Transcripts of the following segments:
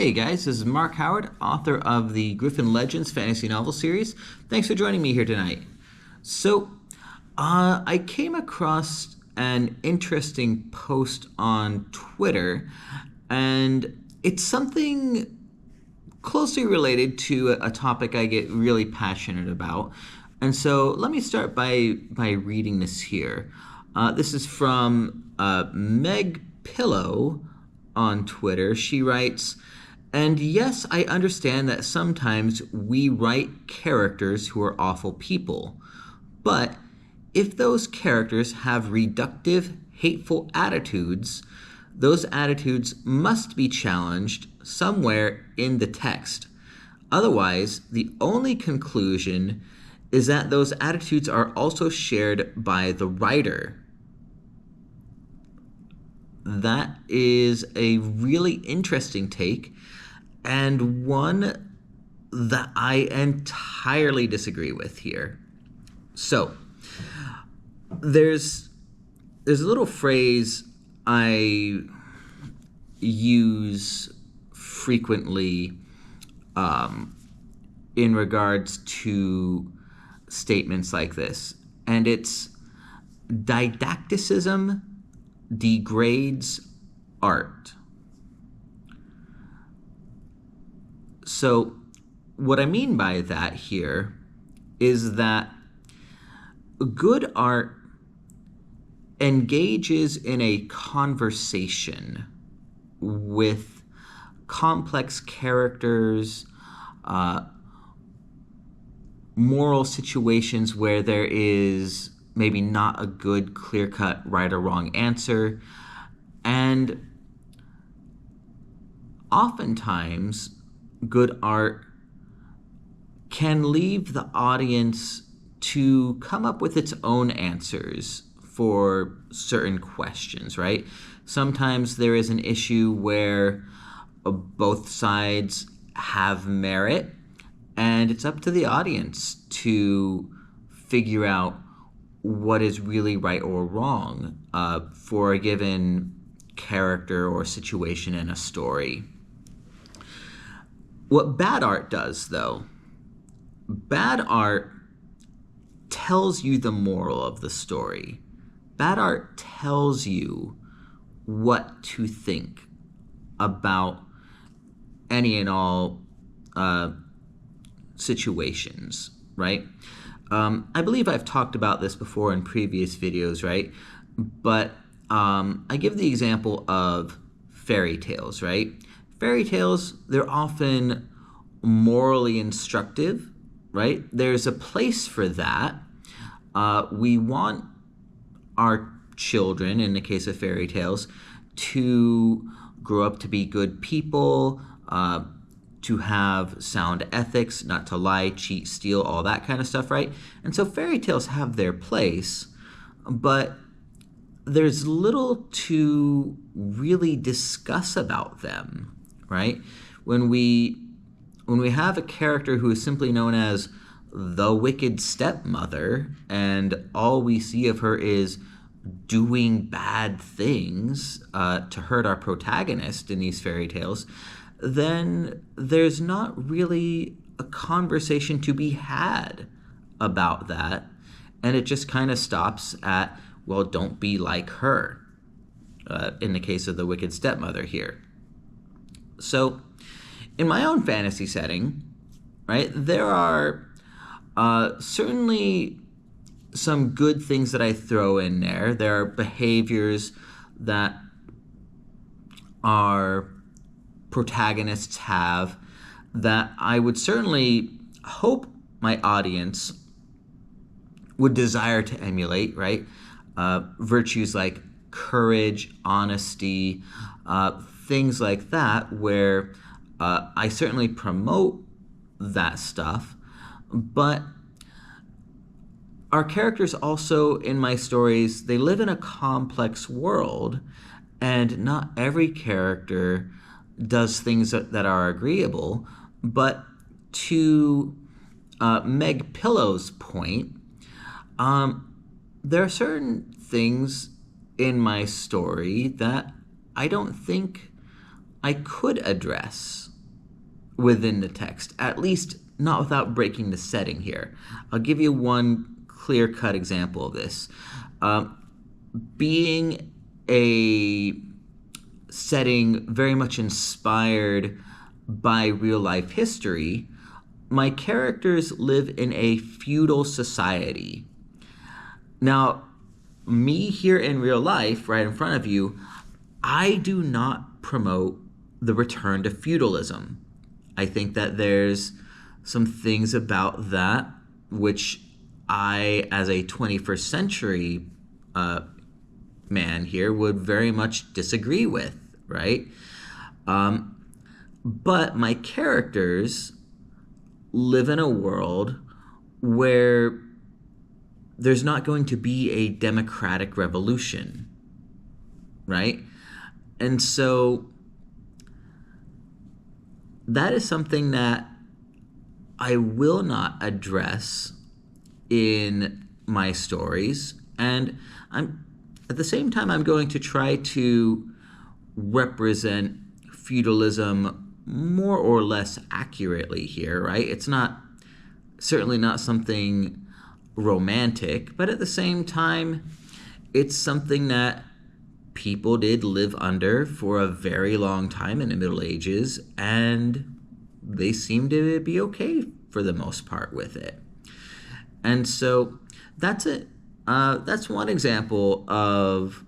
Hey guys, this is Mark Howard, author of the Griffin Legends fantasy novel series. Thanks for joining me here tonight. I came across an interesting post on Twitter, and it's something closely related to a topic I get really passionate about. And so let me start by reading this here. This is from Meg Pillow on Twitter. She writes, "And yes, I understand that sometimes we write characters who are awful people. But if those characters have reductive, hateful attitudes, those attitudes must be challenged somewhere in the text. Otherwise, the only conclusion is that those attitudes are also shared by the writer." That is a really interesting take, and one that I entirely disagree with here. So, there's a little phrase I use frequently in regards to statements like this, and it's didacticism degrades art. So what I mean by that here is that good art engages in a conversation with complex characters, moral situations where there is maybe not a good clear-cut right or wrong answer, and oftentimes good art can leave the audience to come up with its own answers for certain questions, right? Sometimes there is an issue where both sides have merit, and it's up to the audience to figure out what is really right or wrong for a given character or situation in a story. What bad art does, though, bad art tells you the moral of the story. Bad art tells you what to think about any and all situations, right? I believe I've talked about this before in previous videos, right? But I give the example of fairy tales, right? Fairy tales, they're often morally instructive, right? There's a place for that. We want our children, in the case of fairy tales, to grow up to be good people, to have sound ethics, not to lie, cheat, steal, all that kind of stuff, right? And so fairy tales have their place, but there's little to really discuss about them, right? When we have a character who is simply known as the wicked stepmother, and all we see of her is doing bad things to hurt our protagonist in these fairy tales, then there's not really a conversation to be had about that. And it just kind of stops at, well, don't be like her, in the case of the wicked stepmother here. So in my own fantasy setting, right, there are certainly some good things that I throw in there. There are behaviors that our protagonists have that I would certainly hope my audience would desire to emulate, right? Virtues like courage, honesty, things like that, where I certainly promote that stuff. But our characters also, in my stories, they live in a complex world, and not every character does things that are agreeable. But to Meg Pillow's point, there are certain things in my story that I don't think I could address within the text, at least not without breaking the setting here. I'll give you one clear-cut example of this. Being a setting very much inspired by real-life history, my characters live in a feudal society. Now, me here in real life, right in front of you, I do not promote the return to feudalism. I think that there's some things about that which I, as a 21st century man here, would very much disagree with, right? But my characters live in a world where there's not going to be a democratic revolution, right? And so that is something that I will not address in my stories, and at the same time I'm going to try to represent feudalism more or less accurately here, right? It's certainly not something romantic, but at the same time it's something that people did live under for a very long time in the Middle Ages, and they seem to be okay for the most part with it. And so that's it. That's one example of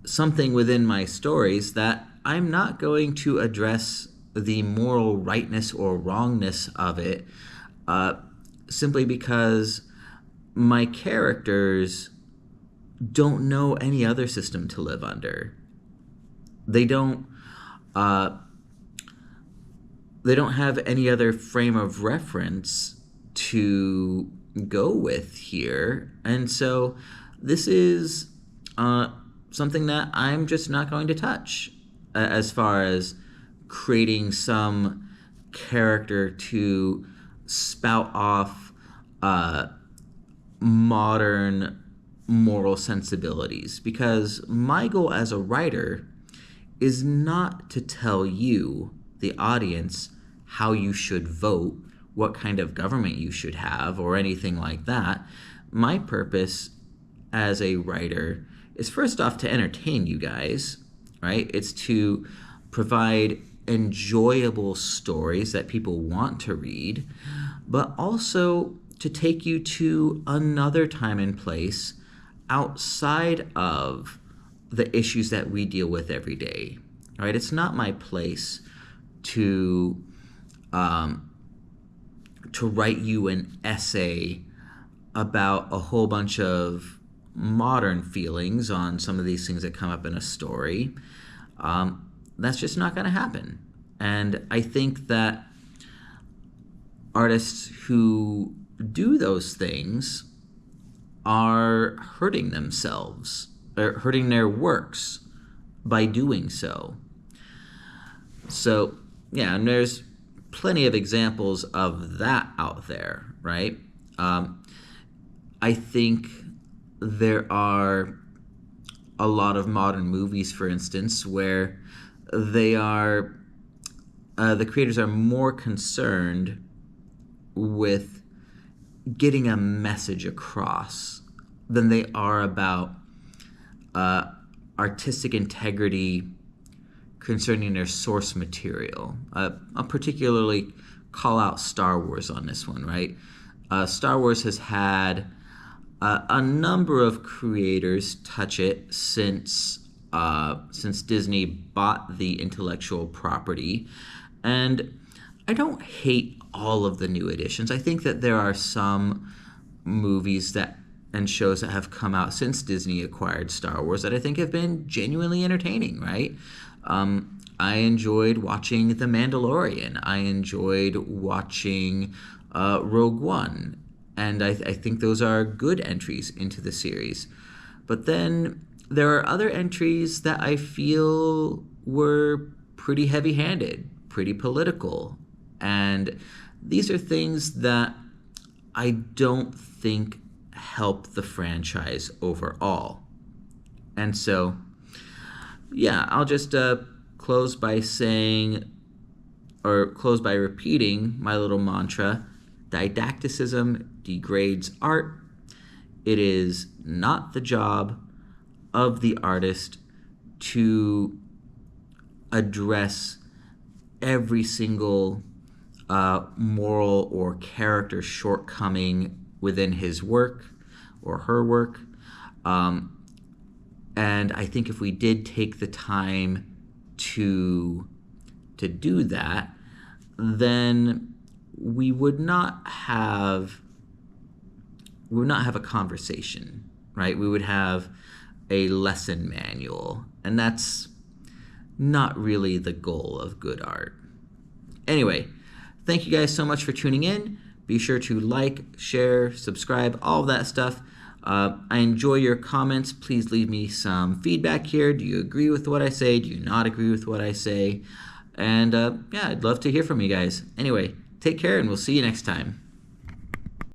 something within my stories that I'm not going to address the moral rightness or wrongness of it, simply because my characters don't know any other system to live under. They don't have any other frame of reference to go with here. And so this is something that I'm just not going to touch as far as creating some character to spout off modern moral sensibilities, because my goal as a writer is not to tell you, the audience, how you should vote, what kind of government you should have, or anything like that. My purpose as a writer is first off to entertain you guys, right? It's to provide enjoyable stories that people want to read, but also to take you to another time and place outside of the issues that we deal with every day, right? It's not my place to write you an essay about a whole bunch of modern feelings on some of these things that come up in a story. That's just not going to happen. And I think that artists who do those things are hurting themselves, or hurting their works by doing so. So, yeah, and there's plenty of examples of that out there, right? I think there are a lot of modern movies, for instance, where they are, the creators are more concerned with getting a message across than they are about artistic integrity concerning their source material. I'll particularly call out Star Wars on this one, right? Star Wars has had a number of creators touch it since Disney bought the intellectual property, and I don't hate all of the new editions. I think that there are some movies and shows that have come out since Disney acquired Star Wars that I think have been genuinely entertaining, right? I enjoyed watching The Mandalorian. I enjoyed watching Rogue One. And I think those are good entries into the series. But then there are other entries that I feel were pretty heavy-handed, pretty political. And these are things that I don't think help the franchise overall. And so, yeah, I'll just close by saying, or close by repeating my little mantra: didacticism degrades art. It is not the job of the artist to address every single moral or character shortcoming within his work or her work. And I think if we did take the time to do that, then we would not have a conversation, right? We would have a lesson manual, and that's not really the goal of good art. Anyway, thank you guys so much for tuning in. Be sure to like, share, subscribe, all of that stuff. I enjoy your comments. Please leave me some feedback here. Do you agree with what I say? Do you not agree with what I say? And yeah, I'd love to hear from you guys. Anyway, take care, and we'll see you next time.